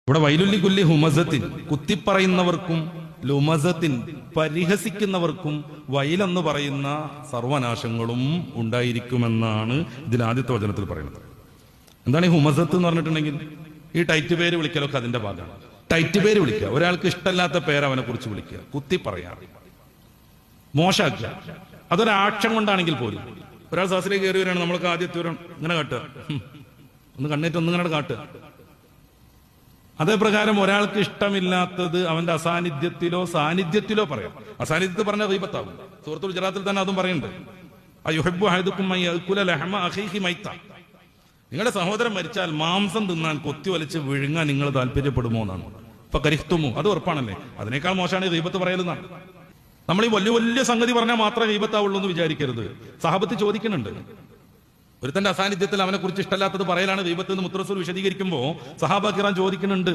ഇവിടെ വൈലുല്ലി കുല്ലി ഹുമസത്തിൻ, കുത്തിപ്പറയുന്നവർക്കും ലുമസത്തിൻ, പരിഹസിക്കുന്നവർക്കും വൈലെന്ന് പറയുന്ന സർവനാശങ്ങളും ഉണ്ടായിരിക്കുമെന്നാണ് ഇതിൽ ആദ്യത്തെ വചനത്തിൽ പറയുന്നത്. എന്താണ് ഈ ഹുമസത്ത് എന്ന് പറഞ്ഞിട്ടുണ്ടെങ്കിൽ ഈ ടൈറ്റ് പേര് വിളിക്കലൊക്കെ അതിന്റെ ഭാഗമാണ്. ടൈറ്റ് പേര് വിളിക്കുക, ഒരാൾക്ക് ഇഷ്ടമല്ലാത്ത പേര് അവനെ കുറിച്ച് വിളിക്കുക, കുത്തി പറയാം, മോശാക്കുക. അതൊരാക്ഷം കൊണ്ടാണെങ്കിൽ പോലും ഒരാൾ സദസ്സിലേക്ക് കയറി വരികയാണ്, നമ്മൾക്ക് ആദ്യത്തെ ഇങ്ങനെ കാട്ടുക, ഒന്ന് കണ്ണേറ്റ് ഒന്നിങ്ങനെ കാട്ടുക. അതേപ്രകാരം ഒരാൾക്ക് ഇഷ്ടമില്ലാത്തത് അവന്റെ അസാന്നിധ്യത്തിലോ സാന്നിധ്യത്തിലോ പറയാം. അസാന്നിധ്യത്തിൽ പറഞ്ഞ ഗീബത്താകും. സൂറത്തുൽ ജറാത്തിൽ തന്നെ അതും പറയുന്നുണ്ട്, അയുഹിബ്ബു അഹദുക്കും അൻ യഅകുല ലഹമ അഖീഹി മൈത. നിങ്ങളുടെ സഹോദരൻ മരിച്ചാൽ മാംസം തിന്നാൻ, കൊത്തി വലിച്ച് വിഴുങ്ങാൻ നിങ്ങൾ താല്പര്യപ്പെടുമോ എന്നാണ്. ഇപ്പൊ കരിഹ്തുമു, അത് ഉറപ്പാണല്ലേ. അതിനേക്കാൾ മോശമാണ് ഗീബത്ത് പറയലെന്നാണ്. നമ്മൾ ഈ വലിയ വലിയ സംഗതി പറഞ്ഞാൽ മാത്രമേ ഗീബത്താവുള്ളൂ എന്ന് വിചാരിക്കരുത്. സഹാബത്ത് ചോദിക്കുന്നുണ്ട്, ഒരുത്തന്റെ അസാന്നിധ്യത്തിൽ അവനെ കുറിച്ച് ഇഷ്ടമല്ലാത്തത് പറയലാണ് ഗീബത്ത് എന്ന് മുത്തറസൂൽ വിശദീകരിക്കുമ്പോൾ സഹാബ കിറാൻ ചോദിക്കുന്നുണ്ട്,